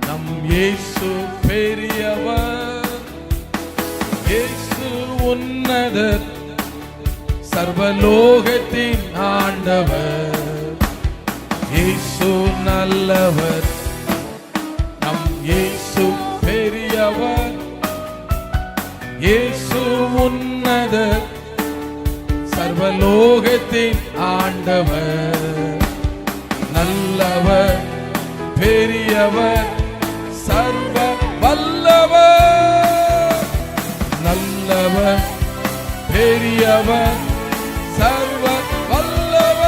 நம் இயேசு பெரியவர், இயேசு உன்னதர், சர்வலோகத்தின் ஆண்டவர். இயேசு நல்லவர், நம் இயேசு பெரியவர், இயேசு உன்னதர், சர்வலோகத்தின் ஆண்டவர். நல்லவர், பெரியவர், சர்வ வல்லவர். நல்லவர், பெரியவர், சர்வ வல்லவர்.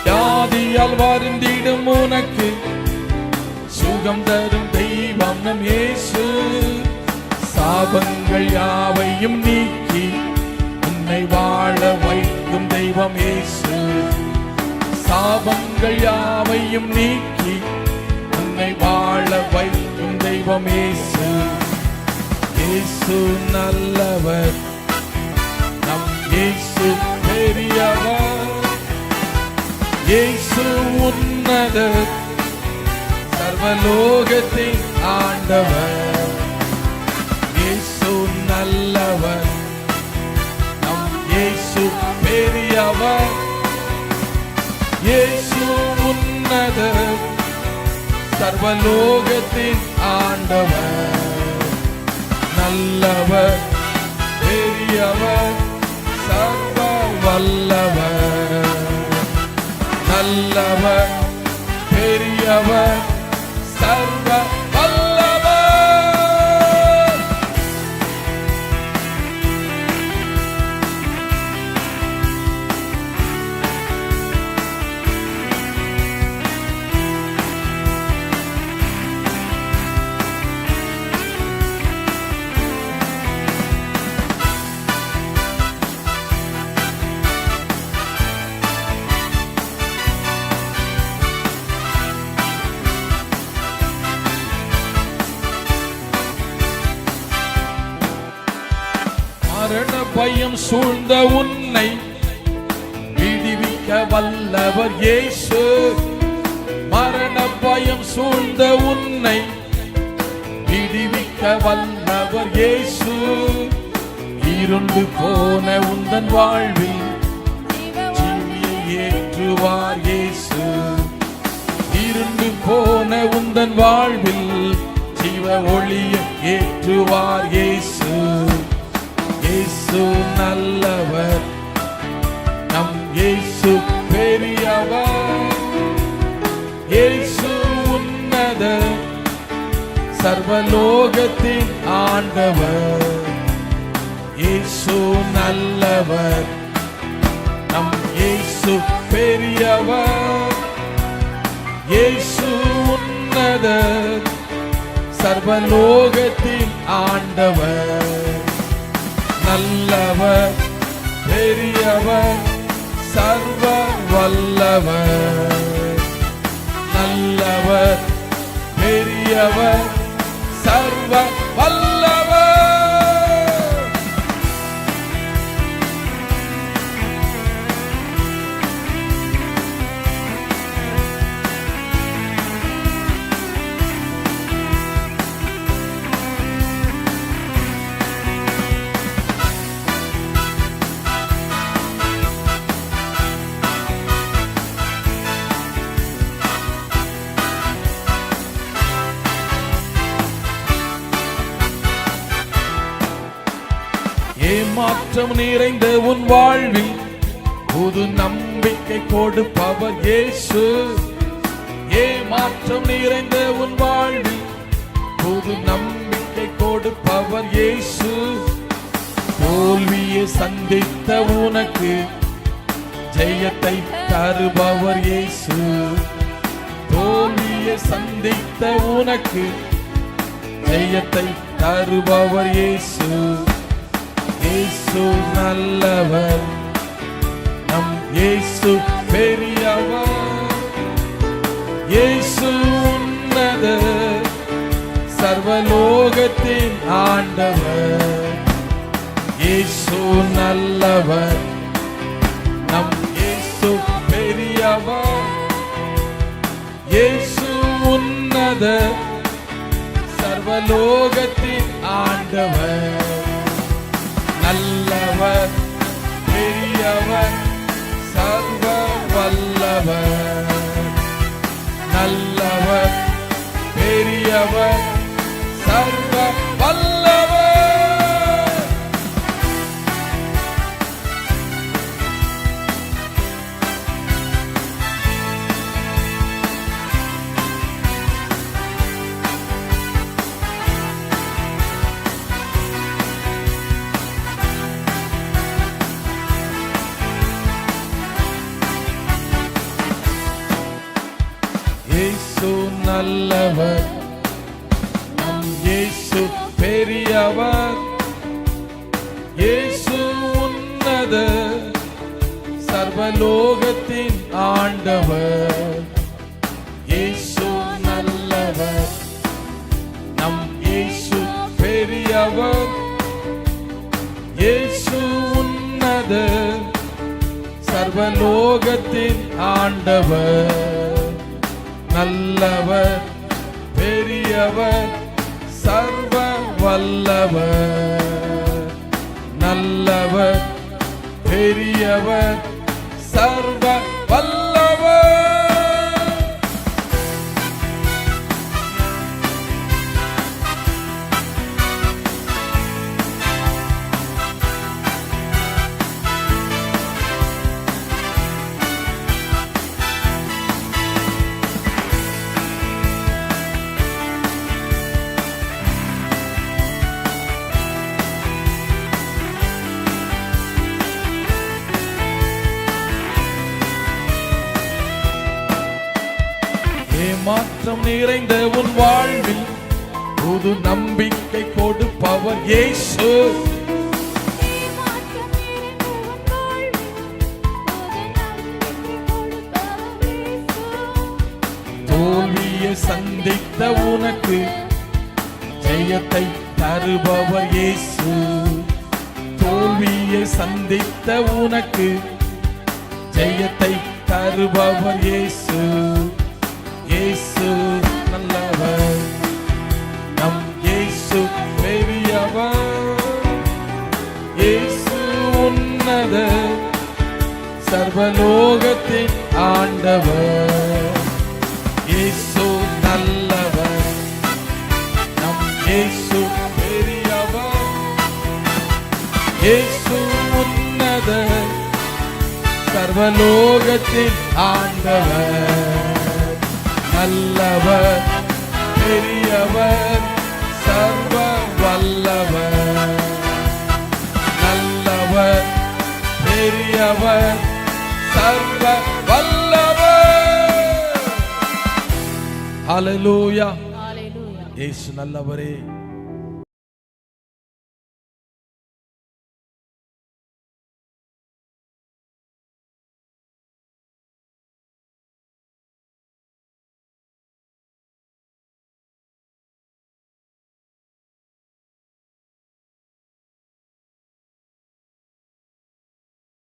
வியாதியால் வருந்திடும் உனக்கு சுகம் தரும் தெய்வம் நம் இயேசு. சாபங்கள் யாவையும் நீக்கி உன்னை வாழ வைக்கும் தெய்வம் இயேசு. சாபங்கள் யாவையும் நீக்கி உன்னை வாழ வைக்கும் தெய்வம் இயேசு. இயேசு நல்லவர், நம் இயேசு பெரியவர், இயேசு உன்னதர், சர்வலோகத்தின் ஆண்டவர். இயேசு நல்லவர், நம் இயேசு பெரியவர், இயேசு உன்னதர், சர்வலோகத்தின் ஆண்டவர். நல்லவர், பெரியவர், சர்வ வல்லவர். நல்லவர், பெரியவர், சர்வ வல்லவர். மரண பயம் சூழ்ந்த உன்னை விடுவிக்க வல்லவர் இயேசு. மரண பயம் சூழ்ந்த உன்னை விடுவிக்க வல்லவர் இயேசு. இருண்டு போன உந்தன் வாழ்வில் ஜீவியை ஏற்றுவார் இயேசு. இருண்டு போன உந்தன் வாழ்வில் ஜீவ ஒளியை ஏற்றுவார் இயேசு. இயேசு நல்லவர், நம் இயேசு பெரியவர், இயேசு உன்னதர், சர்வலோகத்தின் ஆண்டவர். இயேசு நல்லவர், நம் இயேசு பெரியவர், இயேசு உன்னதர், சர்வலோகத்தின் ஆண்டவர். நல்லவர், பெரியவர், சர்வ வல்லவர். நல்லவர், பெரியவர், சர்வ வல்லவர். ஏமாற்றம் நிறைந்த உன் வாழ்வில் புது நம்பிக்கை கொடுப்பவர் இயேசு. ஏமாற்றம் நிறைந்த உன் வாழ்வில் புது நம்பிக்கை கொடுப்பவர் இயேசு. தோல்வியை சந்தித்த உனக்கு ஜெயத்தை தருபவர் இயேசு. தோல்வியை சந்தித்த உனக்கு ஜெயத்தை தருபவர் இயேசு. இயேசு நல்லவர், நம் இயேசு பெரியவர், இயேசு உன்னதர், சர்வலோகத்தின் ஆண்டவர். இயேசு நல்லவர், நம் இயேசு பெரியவர். இயேசு உன்னதர், சர்வலோகத்தின் ஆண்டவர். நல்லவர், பெரியவர், சர்வ வல்லவர். நல்லவர், பெரியவர், சர்வ வல்லவர். இயேசு நல்லவர், நம் இயேசு பெரியவர். இயேசு உன்னதர், சர்வலோகத்தின் ஆண்டவர். இயேசு நல்லவர், நம் இயேசு பெரியவர். இயேசு உன்னதர், சர்வலோகத்தின் ஆண்டவர். நல்லவர், பெரியவர், சர்வ வல்லவர். நல்லவர், பெரியவர், சர்வ வல்லவர். ஏமாற்றம் நிறைந்த உன் வாழ்வில் புது நம்பிக்கை கொடுப்பவர் இயேசு. தோல்வியை சந்தித்த உனக்கு ஜெயத்தை தருபவர் இயேசு. தோல்வியை சந்தித்த உனக்கு ஜெயத்தை தருபவர் இயேசு. இயேசு நல்லவர், நம் இயேசு பெரியவர். இயேசு உன்னதர், சர்வலோகத்தின் ஆண்டவர். இயேசு நல்லவர், நம் இயேசு பெரியவர். இயேசு உன்னதர், சர்வலோகத்தின் ஆண்டவர். நல்லவர், பெரியவர், சர்வ வல்லவர். நல்லவர், பெரியவர், சர்வ வல்லவர். ஹல்லேலூயா. ஹல்லேலூயா. இயேசு நல்லவரே.